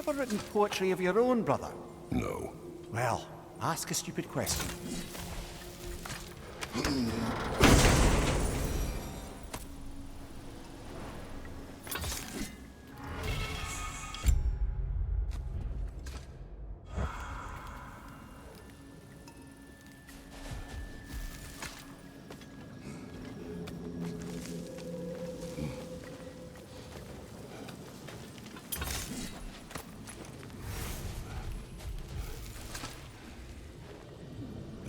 Ever written poetry of your own, brother? No. Well, ask a stupid question.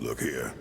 Look here.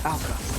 Alka.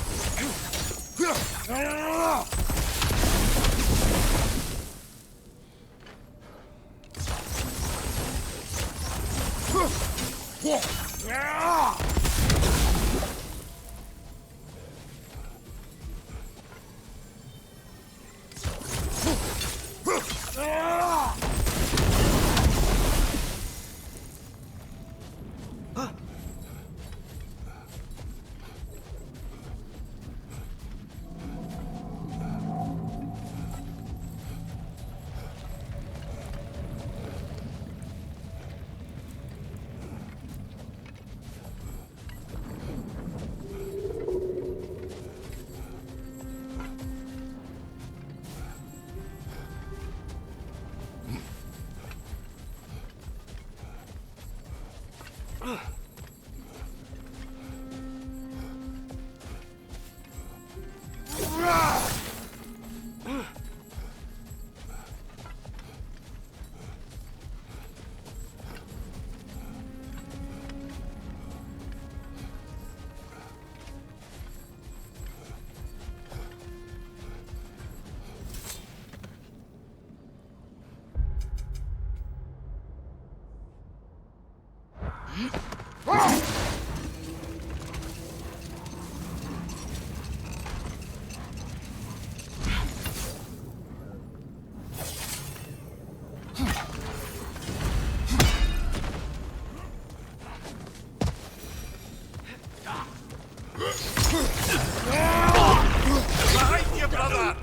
Behind you, brother!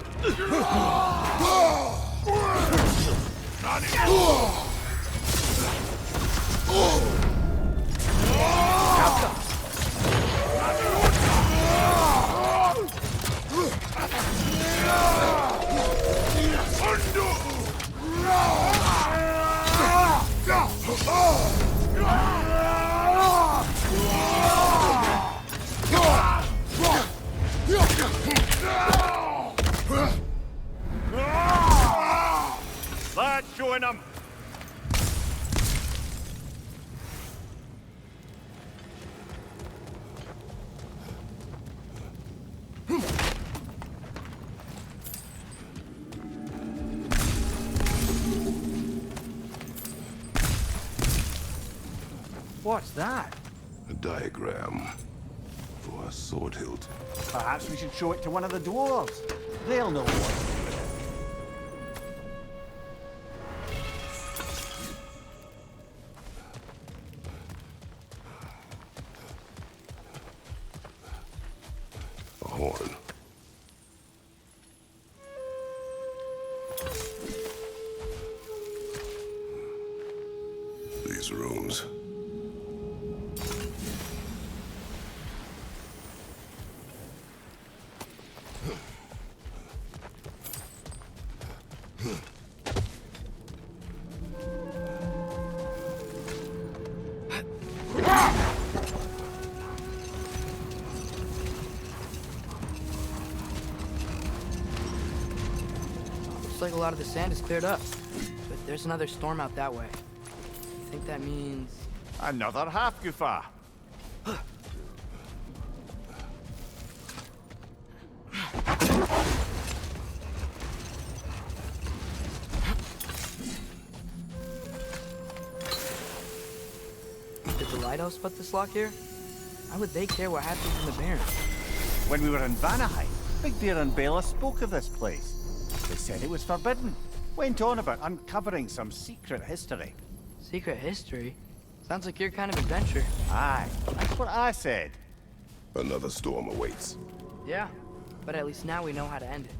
That's showing him! What's that? A diagram for a sword hilt. Perhaps we should show it to one of the dwarves. They'll know what. A horn. These runes. Looks like a lot of the sand is cleared up, but there's another storm out that way. I think that means... Another half Gufa. Did the lighthouse put this lock here? Why would they care what happens in the Barren? When we were in Vanaheim, Big Bear and Bela spoke of this place. They said it was forbidden. Went on about uncovering some secret history. Secret history? Sounds like your kind of adventure. Aye, that's what I said. Another storm awaits. Yeah, but at least now we know how to end it.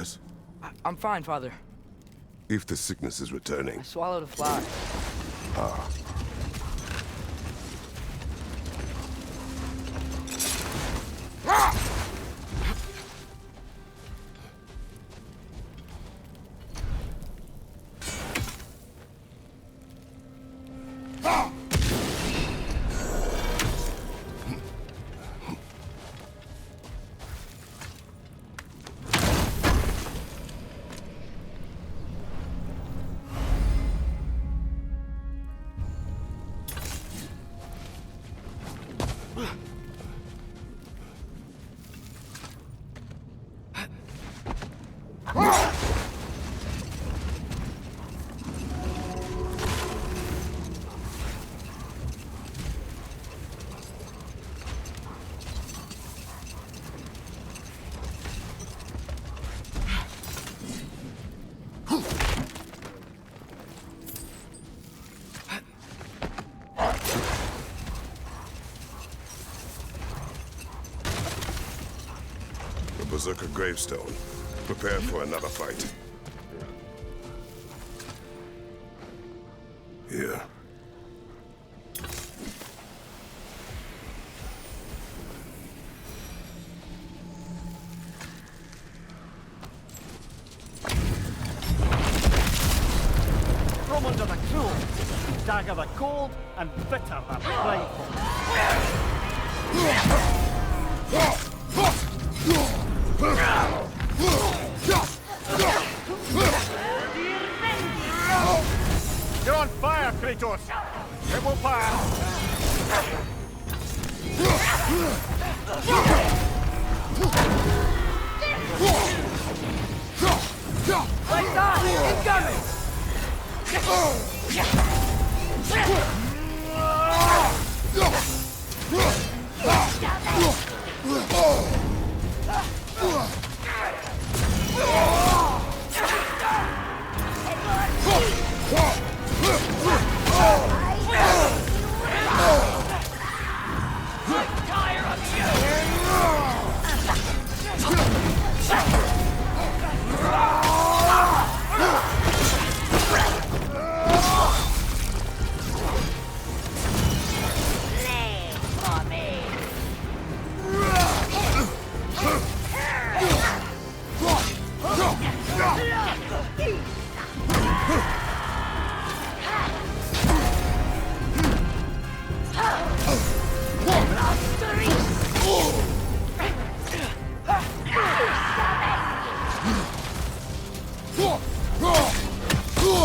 Yes? I'm fine, Father. If the sickness is returning, I swallowed a fly. the Berserker gravestone. Prepare for another fight. Here. From under the cruel, dagger the cold, and bitter the prideful. You're on fire, Kratos! It will pass! Lights on! Incoming!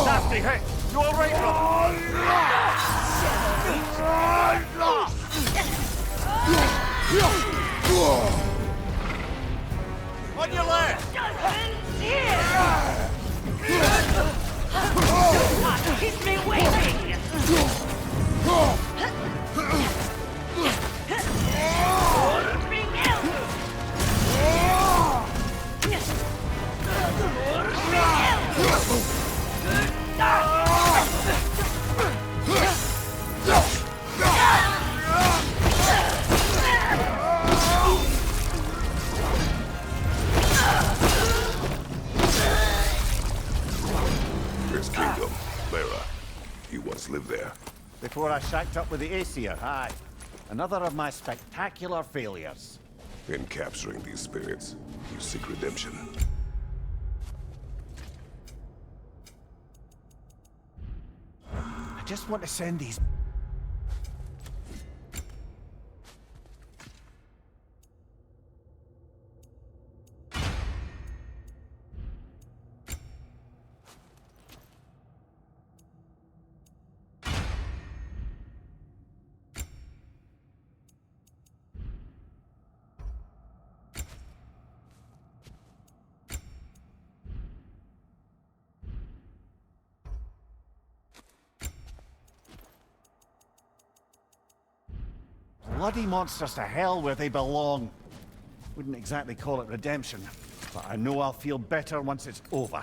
Nasty hit! You alright, brother? On your left! Keep me waiting! His kingdom, Lara. He once lived there. Before I shacked up with the Aesir, aye. Another of my spectacular failures. In capturing these spirits, you seek redemption. I just want to send these... bloody monsters to hell where they belong. Wouldn't exactly call it redemption, but I know I'll feel better once it's over.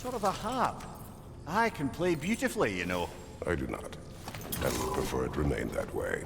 Sort of a harp. I can play beautifully, you know. I do not, and would prefer it remain that way.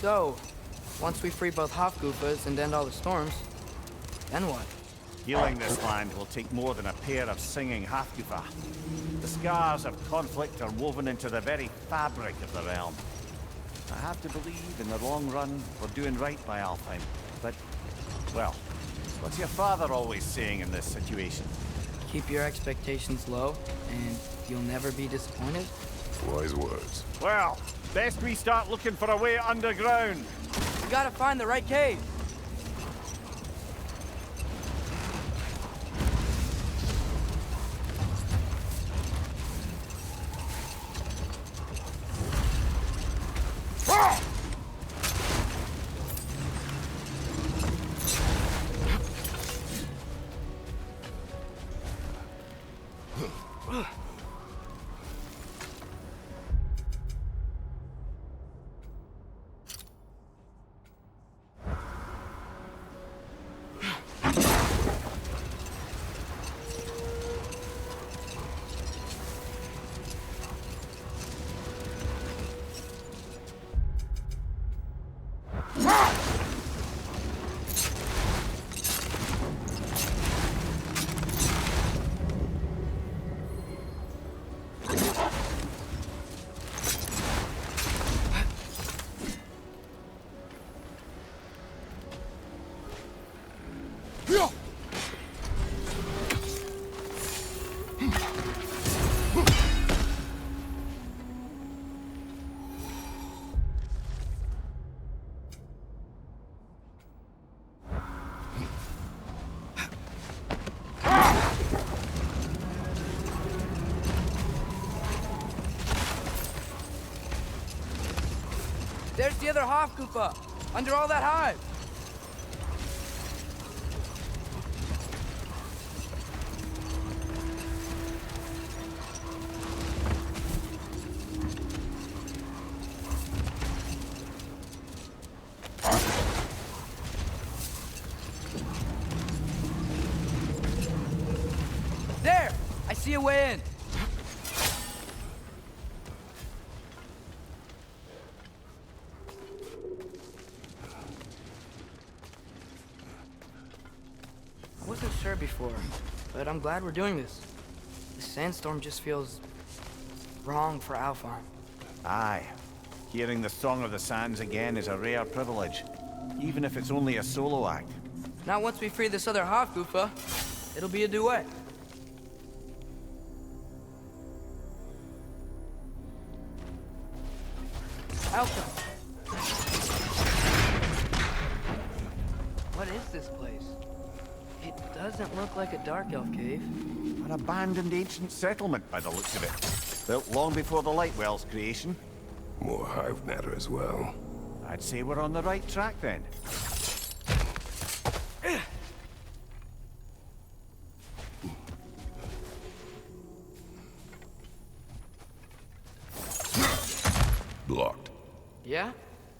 So, once we free both Hofgufas and end all the storms, then what? Healing this land will take more than a pair of singing Hafgufa. The scars of conflict are woven into the very fabric of the realm. I have to believe, in the long run, we're doing right by Alfheim. But, well, what's your father always saying in this situation? Keep your expectations low, and you'll never be disappointed? Wise words. Well, best we start looking for a way underground. We gotta find the right cave. There's the other Hofgufa, under all that hive. There! I see a way in. I wasn't sure before, but I'm glad we're doing this. The sandstorm just feels wrong for Alfheim. Aye. Hearing the Song of the Sands again is a rare privilege, even if it's only a solo act. Not once we free this other Hofgufa. It'll be a duet. Alpha. What is this place? It doesn't look like a Dark Elf cave. An abandoned ancient settlement by the looks of it. Built long before the Lightwell's creation. More hive matter as well. I'd say we're on the right track then. Blocked. Yeah?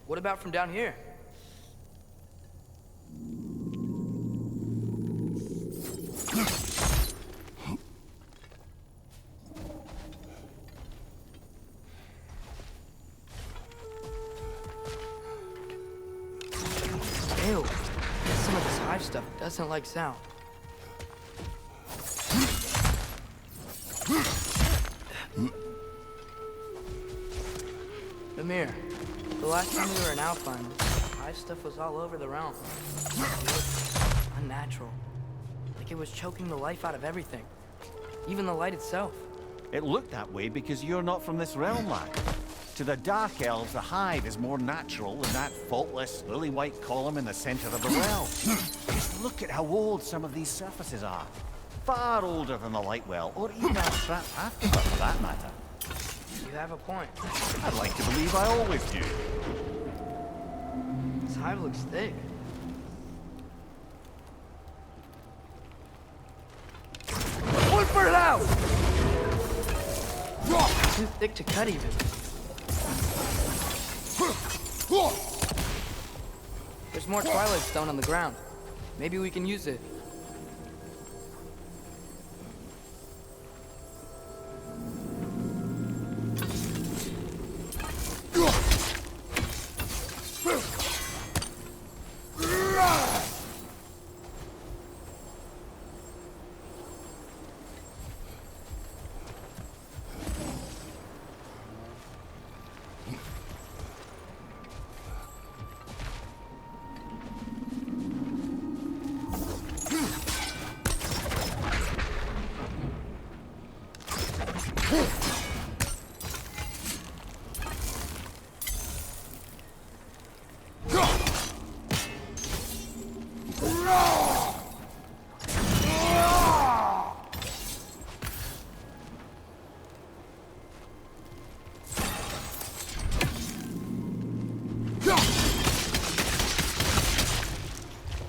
What about from down here? Ew. Some of this hive stuff doesn't like sound. Amir, the last time we were in Alpine, hive stuff was all over the realm. It was unnatural. Like it was choking the life out of everything. Even the light itself. It looked that way because you're not from this realm, lad. To the Dark Elves, the hive is more natural than that faultless, lily-white column in the center of the realm. Just look at how old some of these surfaces are. Far older than the Lightwell, or even our trap after her, for that matter. You have a point. I'd like to believe I always do. This hive looks thick. One for it out! Too thick to cut even. There's more Twilight Stone on the ground. Maybe we can use it.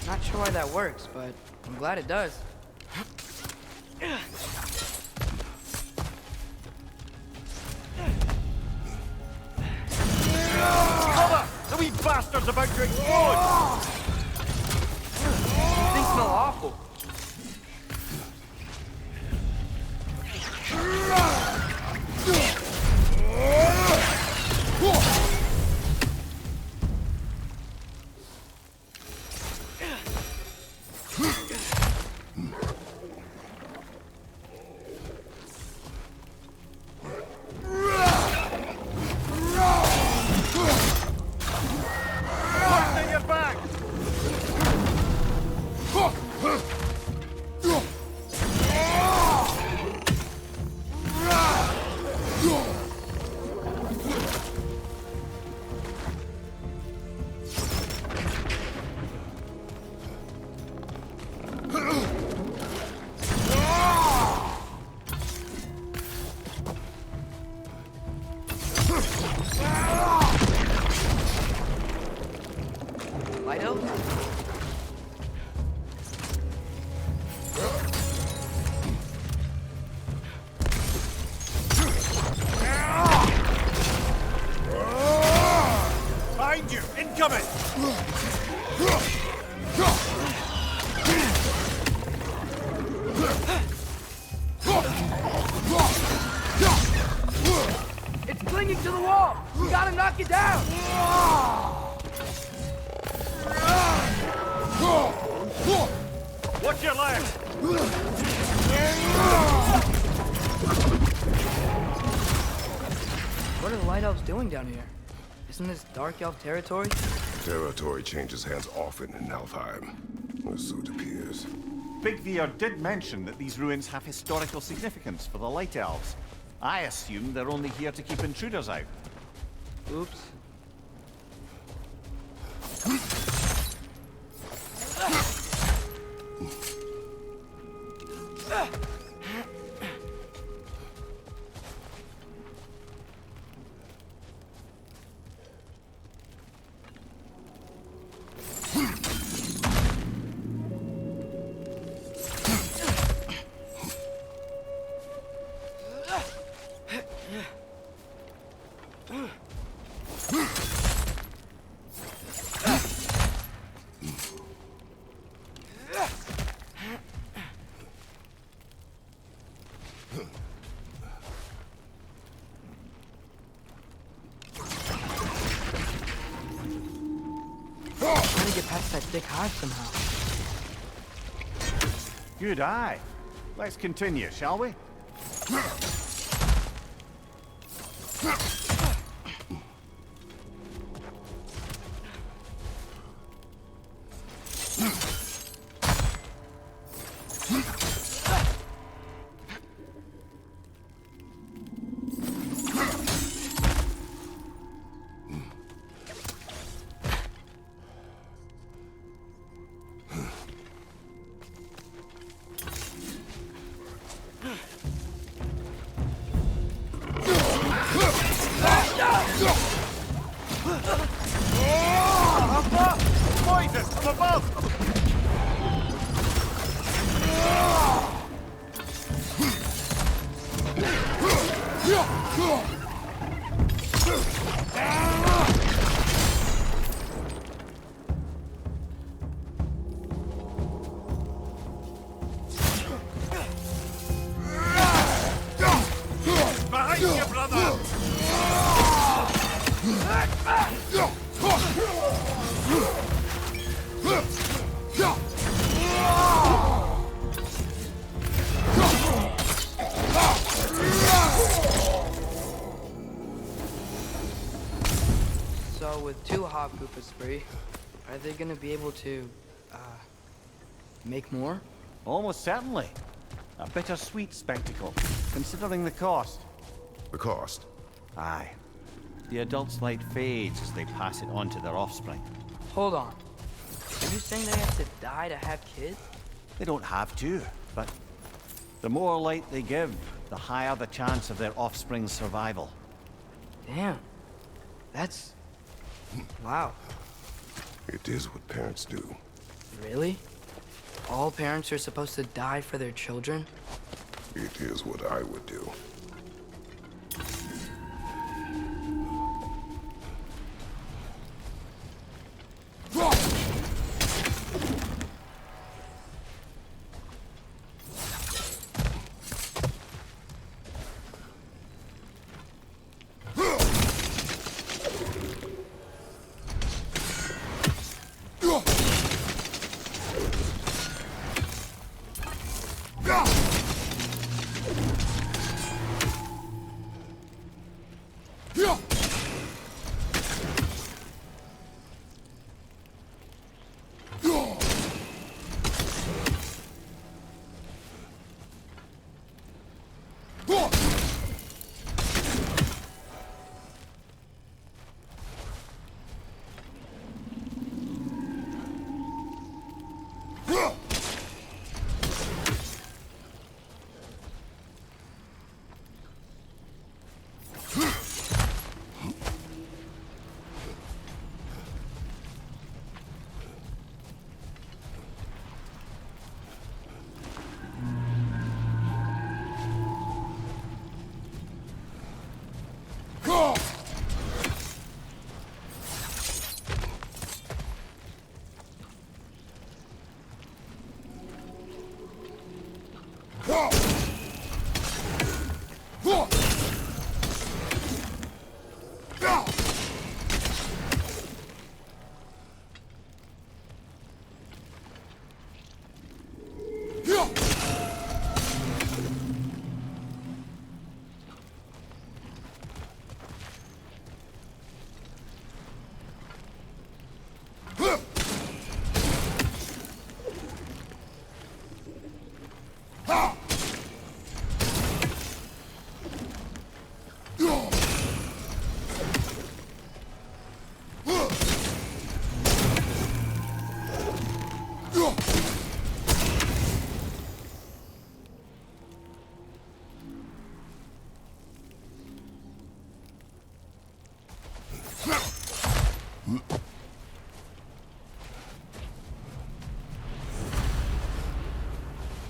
Not sure why that works, but I'm glad it does. Cover! The wee bastard's about to explode! Things smell awful. Watch your back! Light elf? Behind you! Incoming! It's clinging to the wall! We gotta knock it down! Watch your left! What are the Light Elves doing down here? Isn't this Dark Elf territory? Territory changes hands often in Alfheim. So it appears. Big Veer did mention that these ruins have historical significance for the Light Elves. I assume they're only here to keep intruders out. Oops. Trying to get past that thick hive somehow. Good eye. Let's continue, shall we? Poison from above! Behind you, brother! So with two Hofkoopas free, are they gonna be able to, make more? Almost certainly. A bittersweet spectacle, considering the cost. The cost? Aye. The adult's light fades as they pass it on to their offspring. Hold on. Are you saying they have to die to have kids? They don't have to, but the more light they give, the higher the chance of their offspring's survival. Damn. That's... wow. It is what parents do. Really? All parents are supposed to die for their children? It is what I would do.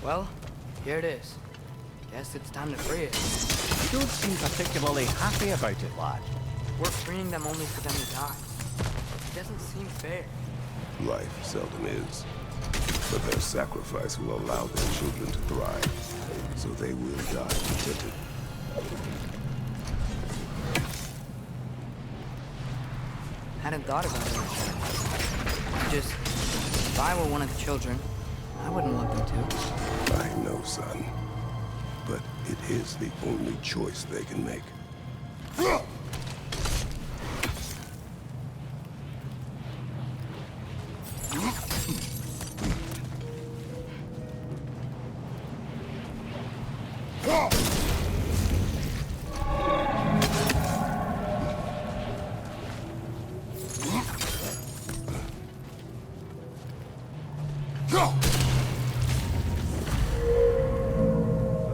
Well, here it is. Guess it's time to free it. You don't seem particularly happy about it, lad. We're freeing them only for them to die. It doesn't seem fair. Life seldom is. But their sacrifice will allow their children to thrive. So they will die contented. Hadn't thought about it like that. Just, if I were one of the children, I wouldn't want them to. I know, son. But it is the only choice they can make.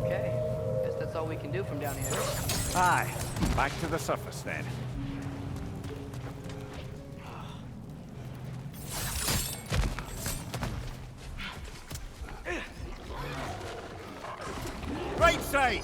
Okay, guess that's all we can do from down here. Aye, back to the surface then. Right side!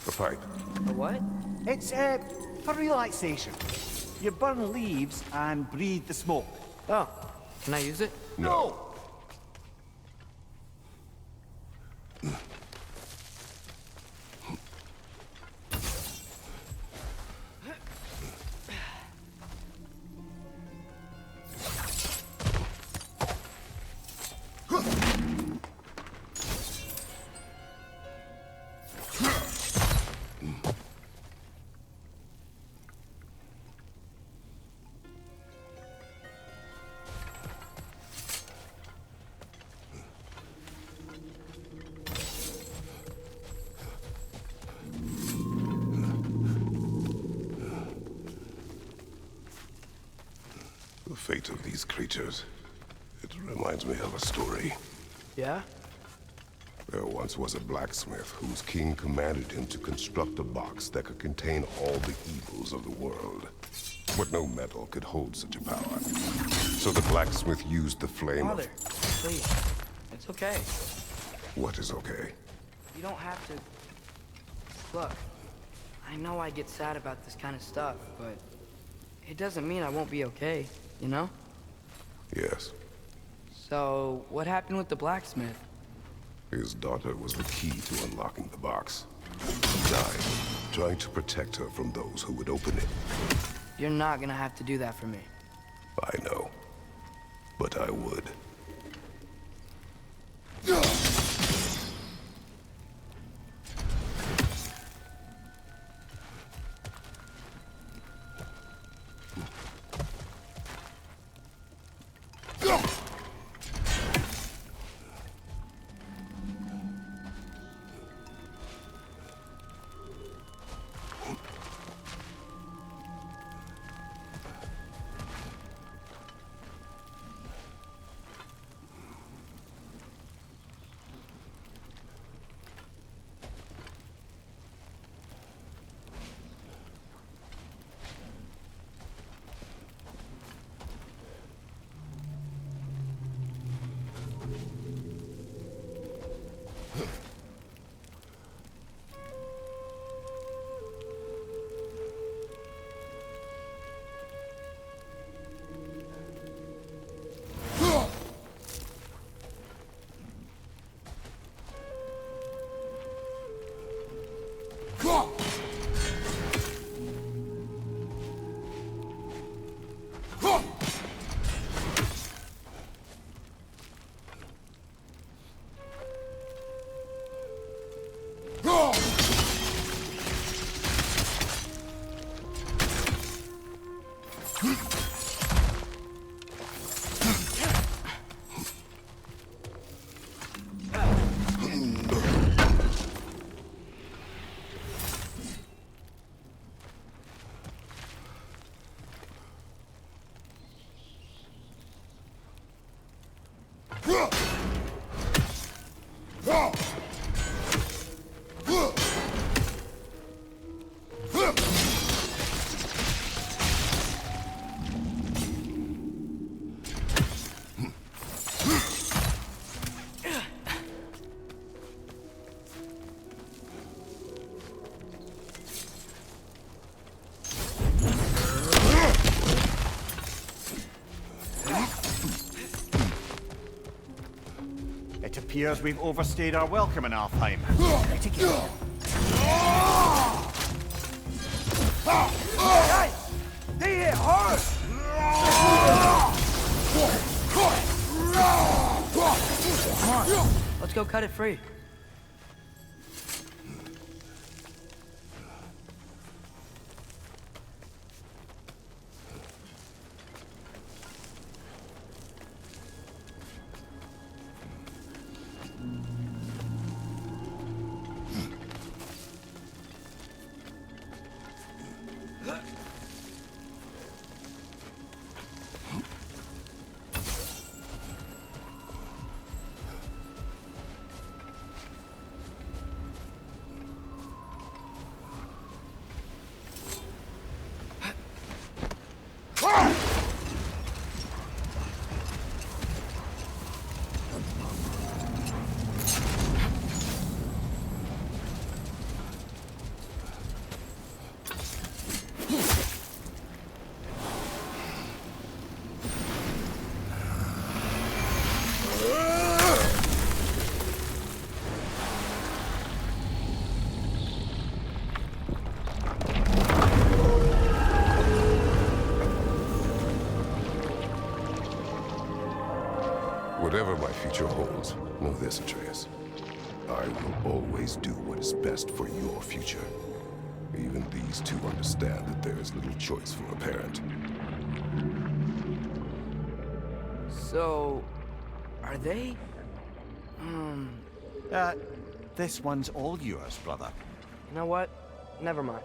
The pipe. A what? It's, for relaxation. You burn leaves and breathe the smoke. Oh, can I use it? No! The fate of these creatures. It reminds me of a story. Yeah? There once was a blacksmith whose king commanded him to construct a box that could contain all the evils of the world. But no metal could hold such a power. So the blacksmith used the flame Father, please. It's okay. What is okay? You don't have to... Look, I know I get sad about this kind of stuff, but it doesn't mean I won't be okay, you know? Yes. So, what happened with the blacksmith? His daughter was the key to unlocking the box. He died, trying to protect her from those who would open it. You're not gonna have to do that for me. I know. But I would. It appears we've overstayed our welcome in Alfheim. Right again. Guys! They hit hard! Come on, let's go cut it free. Whatever my future holds, know this, Atreus. I will always do what is best for your future. Even these two understand that there is little choice for a parent. So, are they? This one's all yours, brother. You know what? Never mind.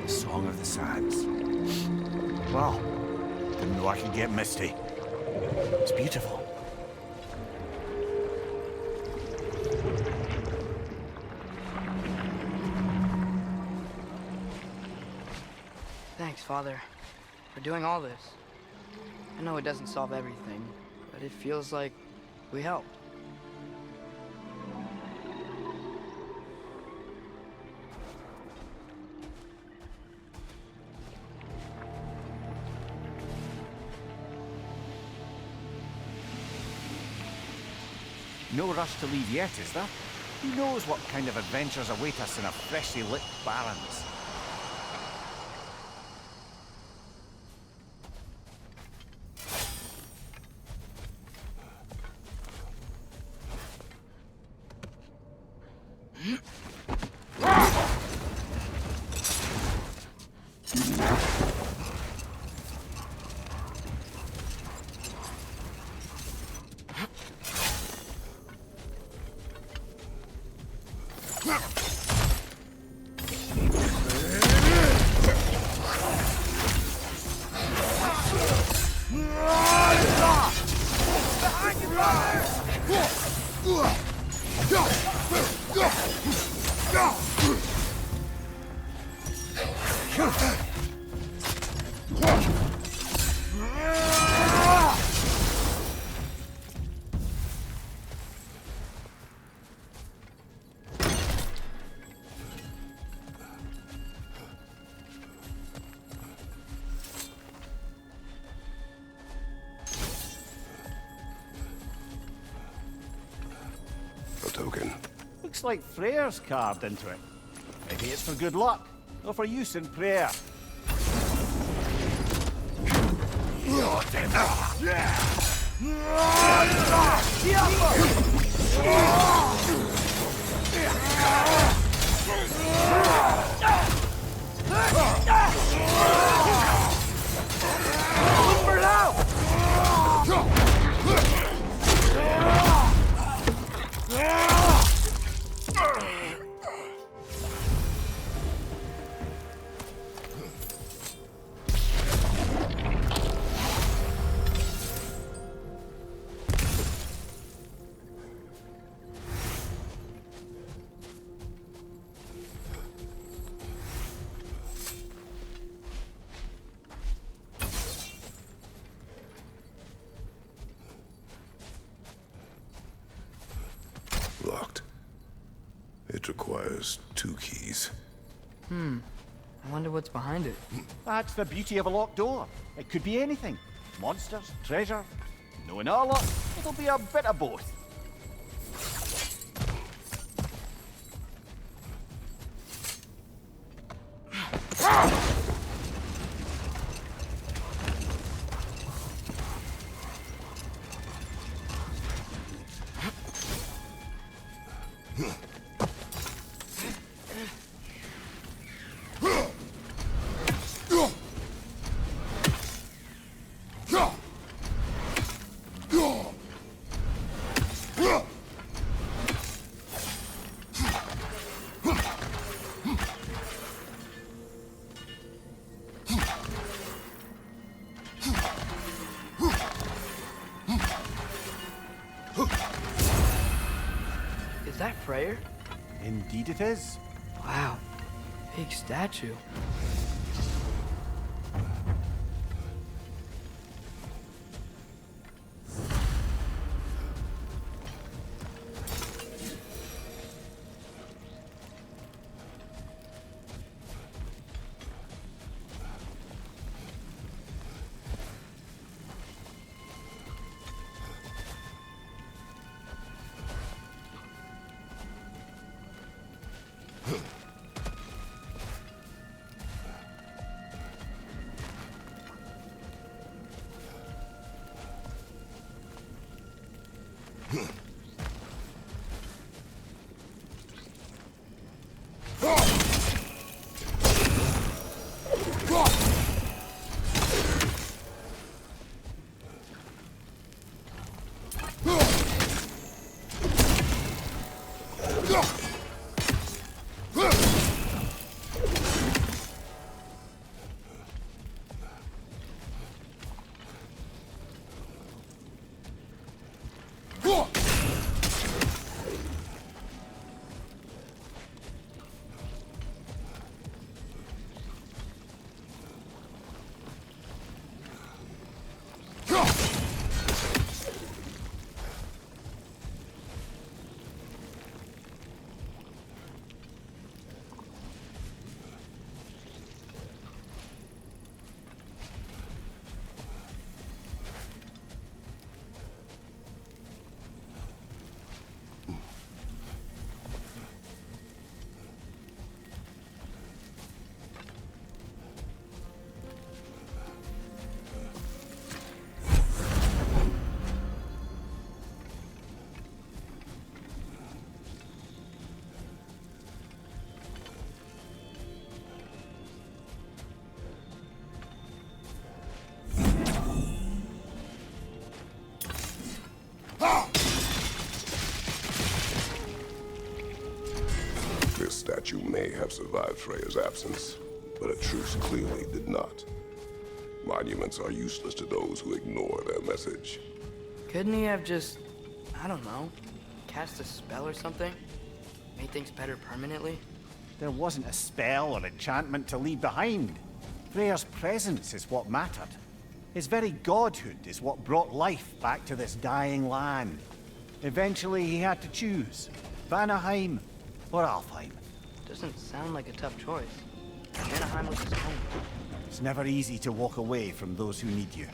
Song of the Sands. Well, didn't know I could get misty. It's beautiful. Thanks, Father, for doing all this. I know it doesn't solve everything, but it feels like we helped. No rush to leave yet, is there? Who knows what kind of adventures await us in a freshly lit Barrens? broken. Looks like Freyr's carved into it. Maybe it's for good luck, or for use in prayer. Locked. It requires 2 keys. I wonder what's behind it. That's the beauty of a locked door. It could be anything. Monsters, treasure. Knowing our luck, it'll be a bit of both. Is that Freyr? Indeed it is. Wow. Big statue. This statue may have survived Freya's absence, but a truce clearly did not. Monuments are useless to those who ignore their message. Couldn't he have just, I don't know, cast a spell or something? Made things better permanently? There wasn't a spell or enchantment to leave behind. Freyr's presence is what mattered. His very godhood is what brought life back to this dying land. Eventually he had to choose, Vanaheim or Alfheim. Doesn't sound like a tough choice. Vanaheim was his home. It's never easy to walk away from those who need you.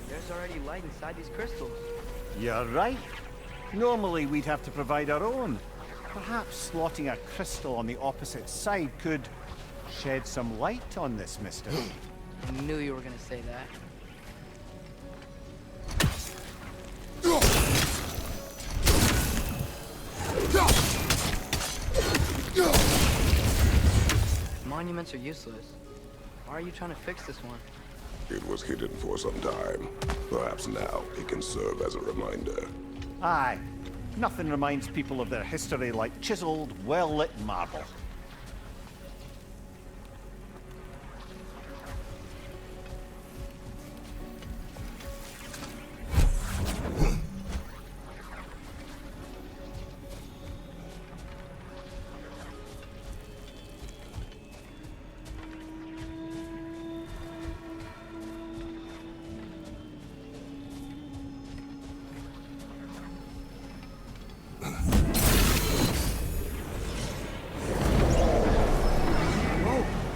There's already light inside these crystals. You're right. Normally we'd have to provide our own. Perhaps slotting a crystal on the opposite side could shed some light on this mystery. I knew you were gonna say that. Monuments are useless. Why are you trying to fix this one? It was hidden for some time. Perhaps now it can serve as a reminder. Aye. Nothing reminds people of their history like chiseled, well-lit marble.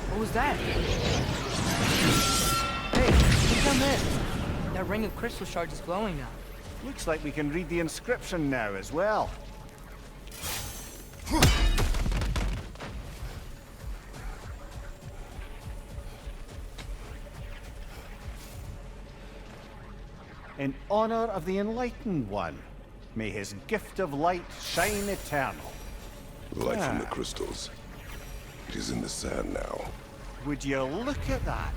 What was that? Hey, look down there. That ring of crystal shards is glowing now. Looks like we can read the inscription now as well. In honor of the Enlightened One, may his gift of light shine eternal. The light from the crystals. It is in the sand now. Would you look at that?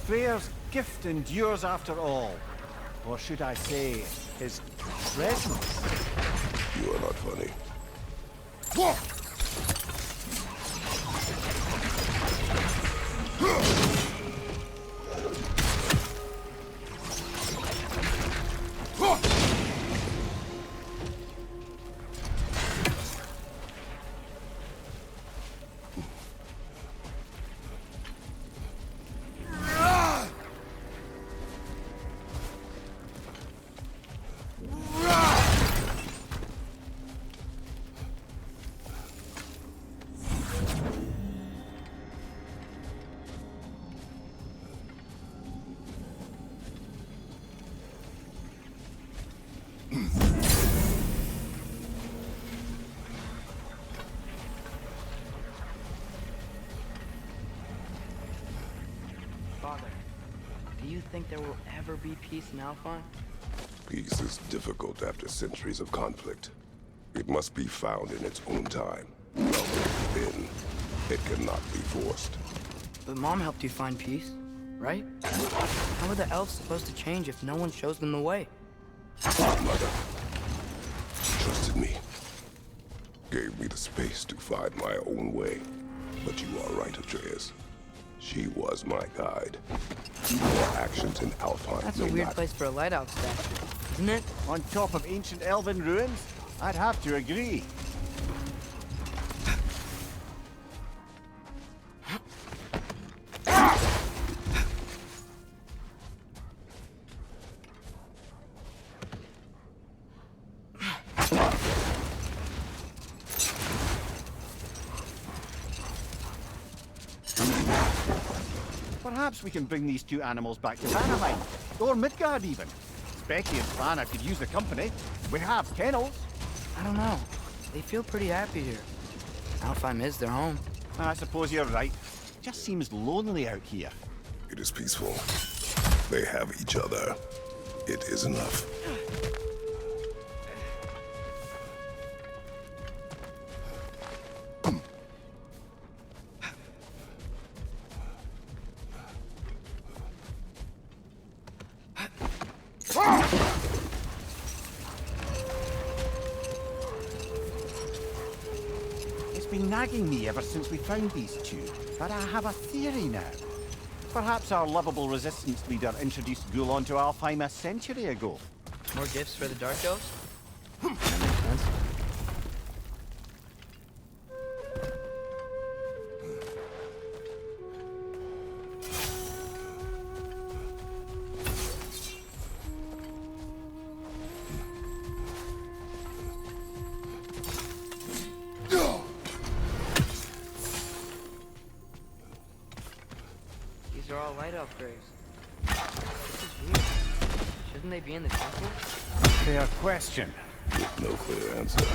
Freyr's gift endures after all. Or should I say, his presence? You are not funny. Father, do you think there will ever be peace in Alphon? Peace is difficult after centuries of conflict. It must be found in its own time. Then, it cannot be forced. But Mom helped you find peace, right? How are the elves supposed to change if no one shows them the way? Mother trusted me. Gave me the space to find my own way. But you are right, Atreus. She was my guide. Your actions in Alphon That's a may weird not... place for a lighthouse statue, isn't it? On top of ancient elven ruins? I'd have to agree. Perhaps we can bring these two animals back to Vanaheim, or Midgard even. Becky and Svana could use the company. We have kennels. I don't know. They feel pretty happy here. Alfheim is their home. I suppose you're right. Just seems lonely out here. It is peaceful. They have each other. It is enough. It's been nagging me ever since we found these two, but I have a theory now. Perhaps our lovable resistance leader introduced Gulon to Alfheim a century ago. More gifts for the Dark Elves? That makes sense. These are all light upgrades. This is weird. Shouldn't they be in the temple? Fair question. With no clear answer.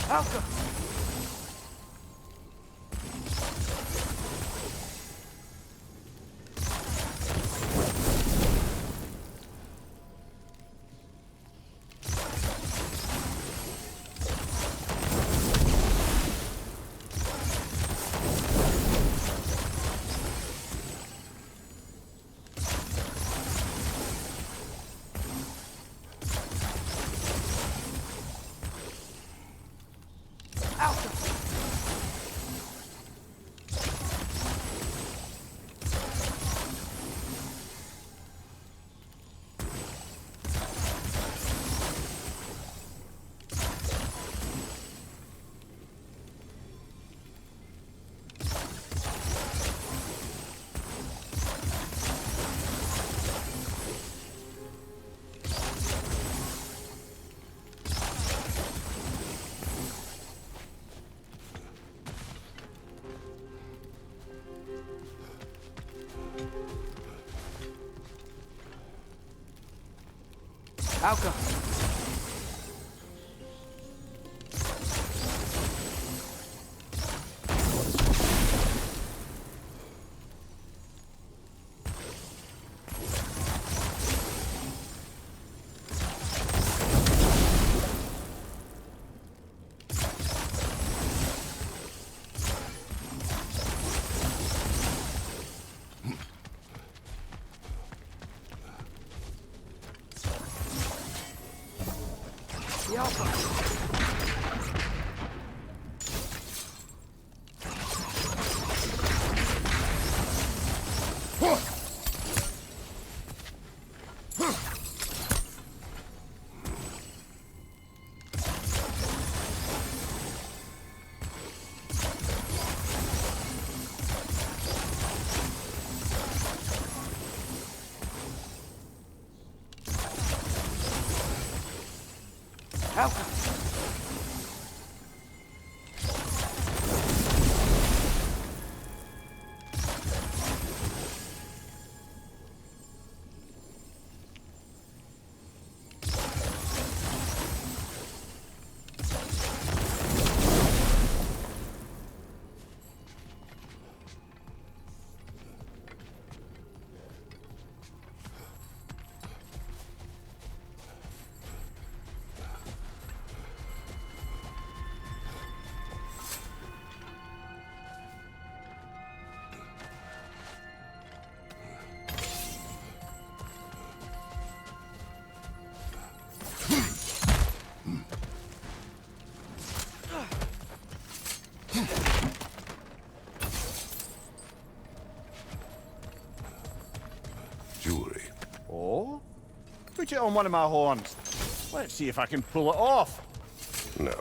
Alka! Alka! Help! Jewelry. Oh? Put it on one of my horns. Let's see if I can pull it off. No.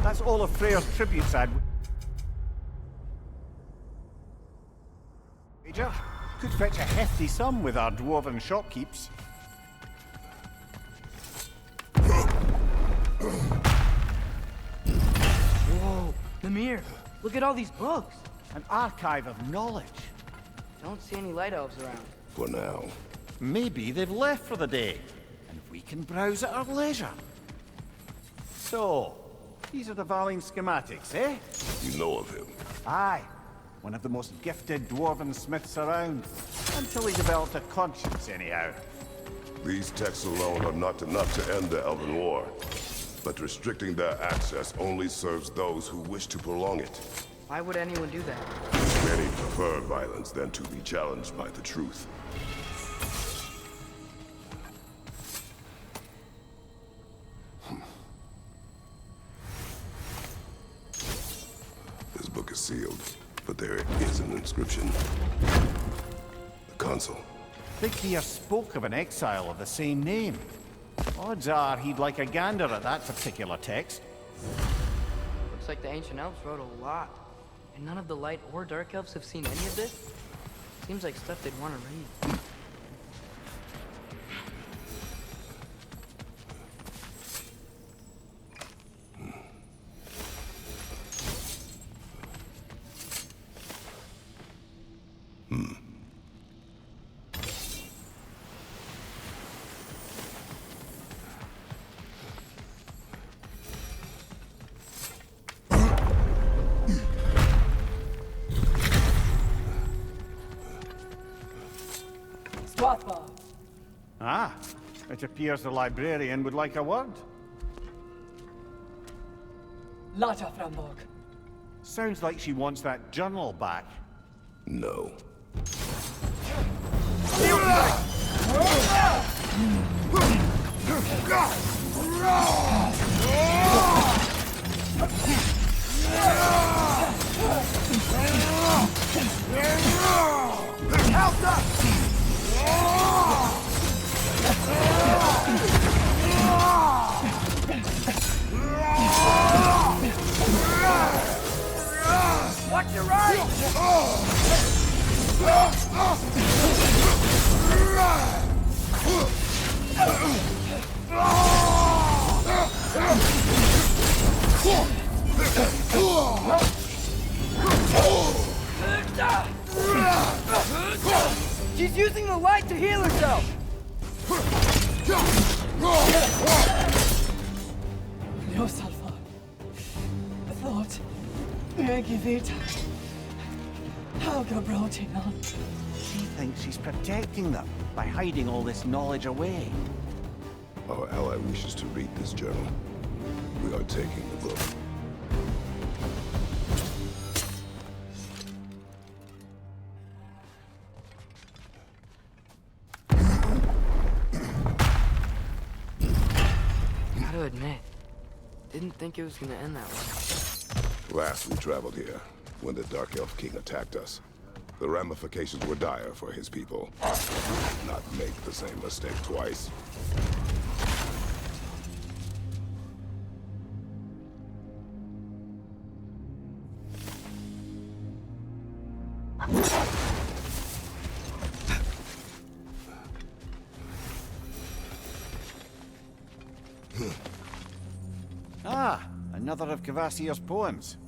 That's all of Freyr's tributes I'd... Major, could fetch a hefty sum with our dwarven shopkeeps. Whoa, Mimir, look at all these books. An archive of knowledge. Don't see any light elves around. For now. Maybe they've left for the day, and we can browse at our leisure. So, these are the Valine schematics, eh? You know of him. Aye. One of the most gifted dwarven smiths around. Until he developed a conscience, anyhow. These texts alone are not enough to end the Elven War. But restricting their access only serves those who wish to prolong it. Why would anyone do that? Many prefer violence than to be challenged by the truth. This book is sealed, but there is an inscription. The consul. Thickier spoke of an exile of the same name. Odds are he'd like a gander at that particular text. Looks like the ancient elves wrote a lot. And none of the light or dark elves have seen any of this? Seems like stuff they'd want to read. Ah, it appears the librarian would like a word. Lata Framborg. Sounds like she wants that journal back. No. Watch your right! She's using the light to heal herself! No, Salva. Thought. Megivita. Helga Brotinon. She thinks she's protecting them by hiding all this knowledge away. Our ally wishes to read this journal. We are taking the book. Gotta admit, didn't think it was gonna end that way. Last we traveled here, when the Dark Elf King attacked us, the ramifications were dire for his people. Not make the same mistake twice. Ah, another of Kvasir's poems.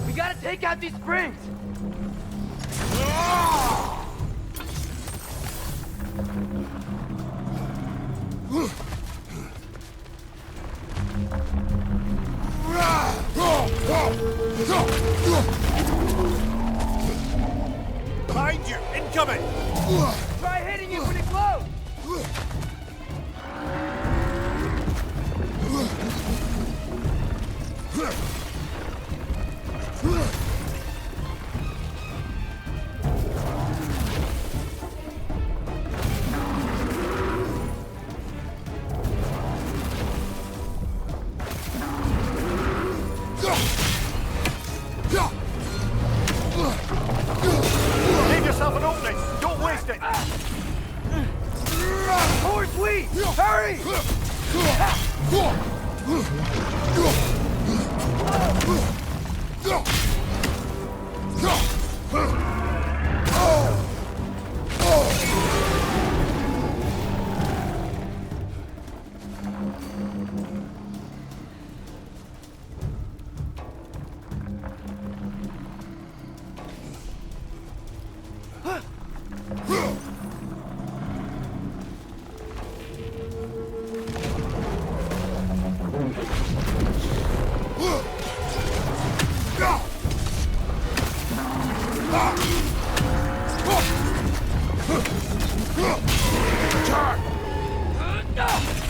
We gotta take out these springs! Behind you! Incoming! Try hitting it when it glows! Give yourself an opening! Don't waste it! Horse weed! Hurry!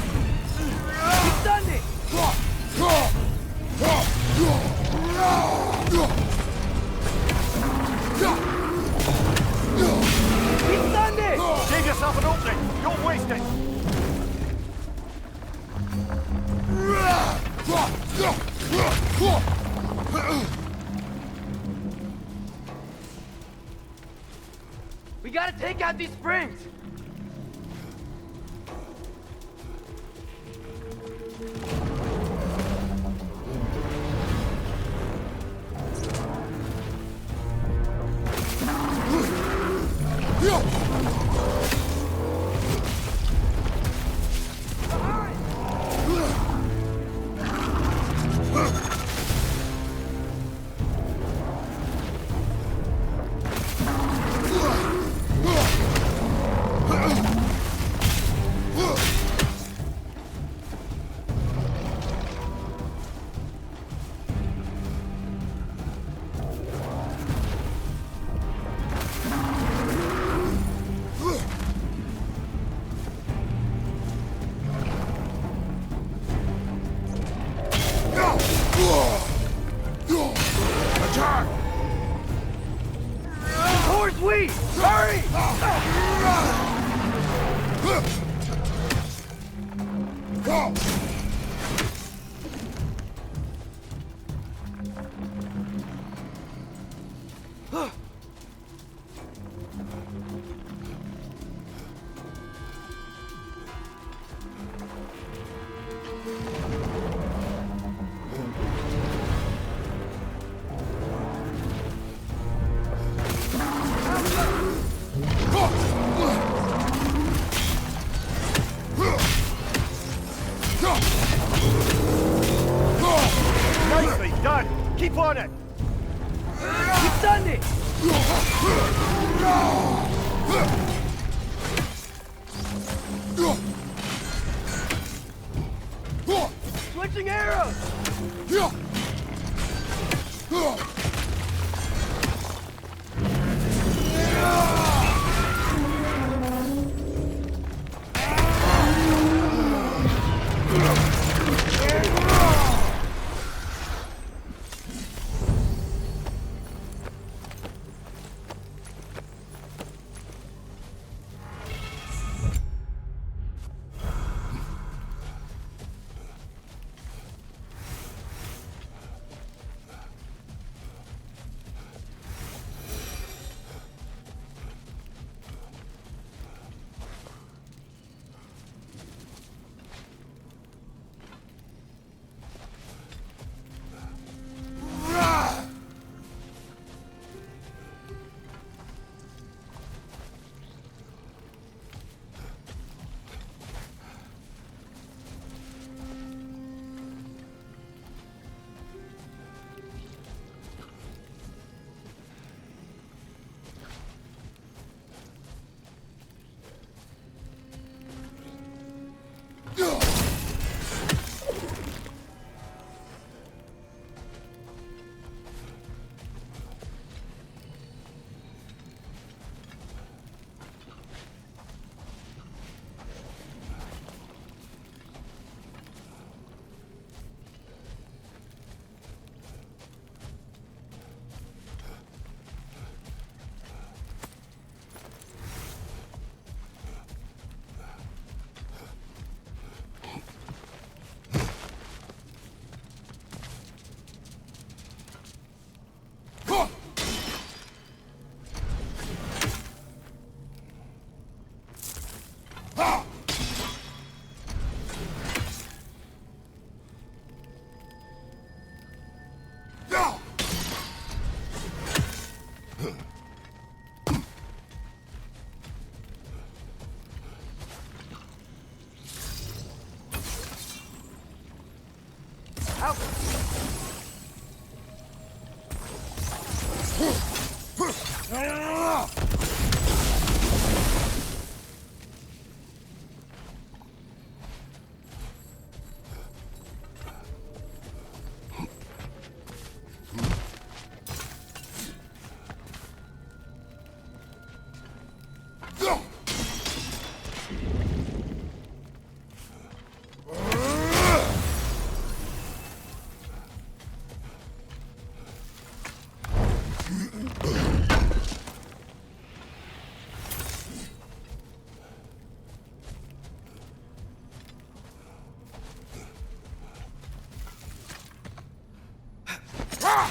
He's done it! He's done it! Give yourself an opening! Don't waste it! We gotta take out these springs! Attack! Horse weed! Hurry! Nicely done! Keep on it! He's done it! Switching arrows!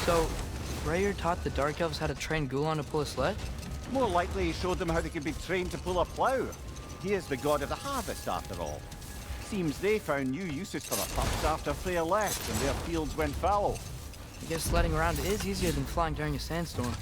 So, Rayer taught the Dark Elves how to train Gulan to pull a sled? More likely he showed them how they could be trained to pull a plough. He is the god of the harvest, after all. Seems they found new uses for the pups after Freya left and their fields went fallow. I guess sledding around is easier than flying during a sandstorm.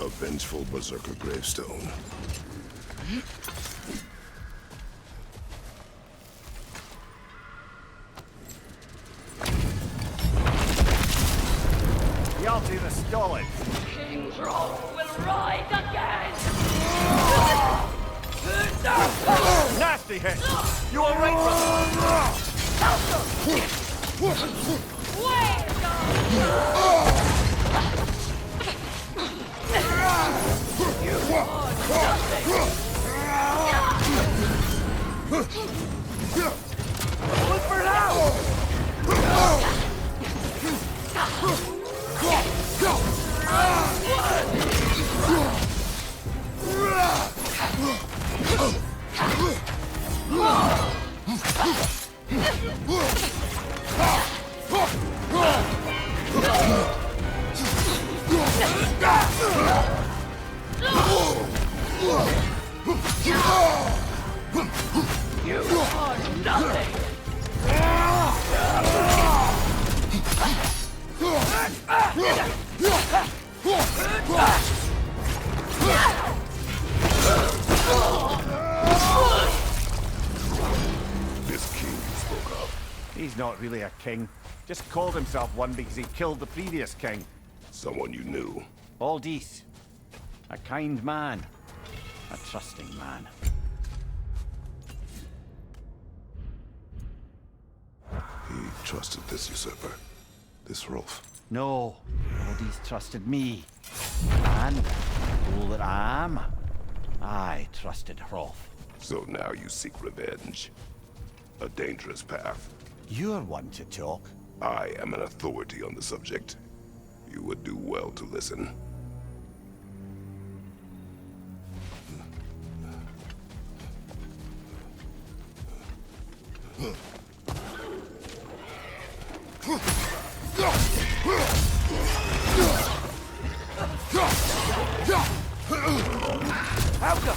A vengeful berserker gravestone. Yalti the Stolid. King Rolf will rise again! Nasty hit! You all right, brother? Look for it out! You are nothing! This king you spoke of. He's not really a king. Just called himself one because he killed the previous king. Someone you knew. Aldis. A kind man. A trusting man. He trusted this usurper. This Rolf. No, Aldis trusted me. And, fool that I am, I trusted Rolf. So now you seek revenge. A dangerous path. You're one to talk. I am an authority on the subject. You would do well to listen. Helga!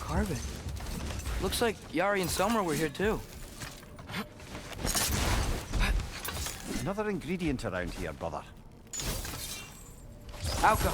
Carbon. Looks like Yari and Selmer were here too. Another ingredient around here, brother. Outcome.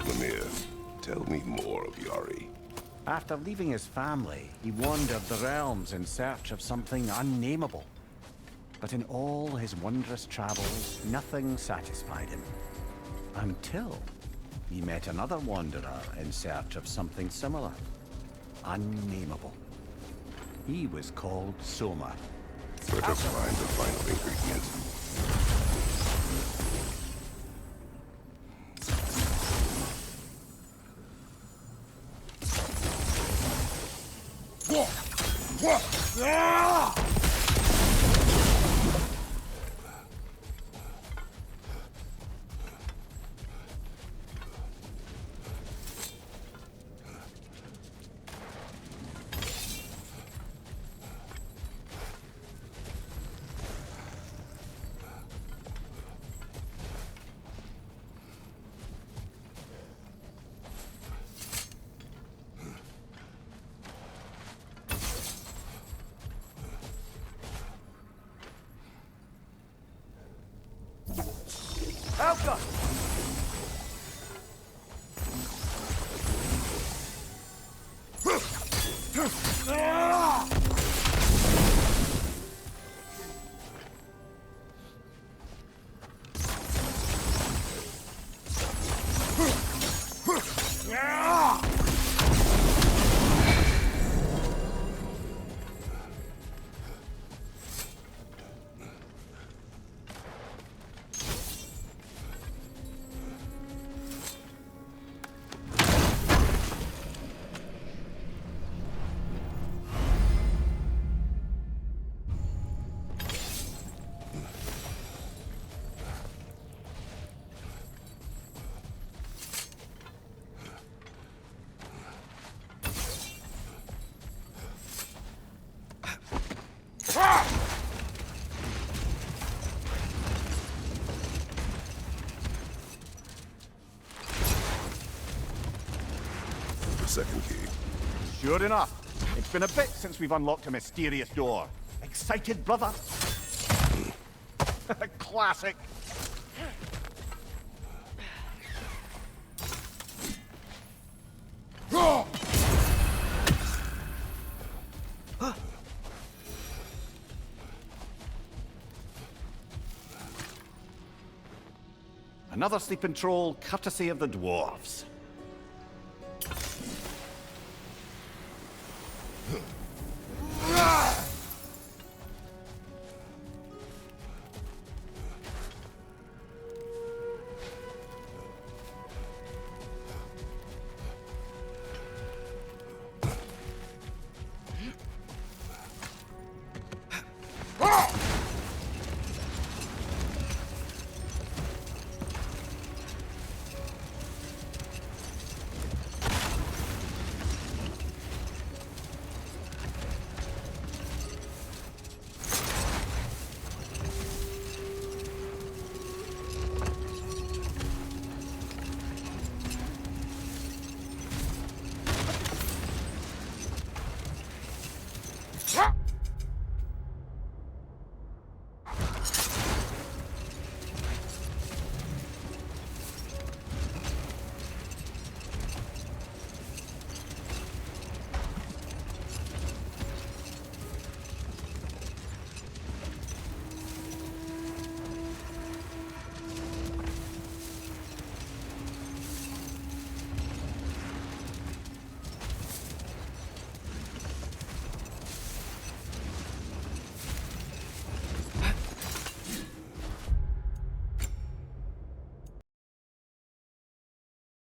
Lemire, tell me more of Yari. After leaving his family, he wandered the realms in search of something unnameable. But in all his wondrous travels, nothing satisfied him. Until he met another wanderer in search of something similar. Unnameable. He was called Soma. Let us find the final ingredient. Outcome. second key. Sure enough. It's been a bit since we've unlocked a mysterious door. Excited, brother? Classic. Another sleeping troll, courtesy of the dwarves.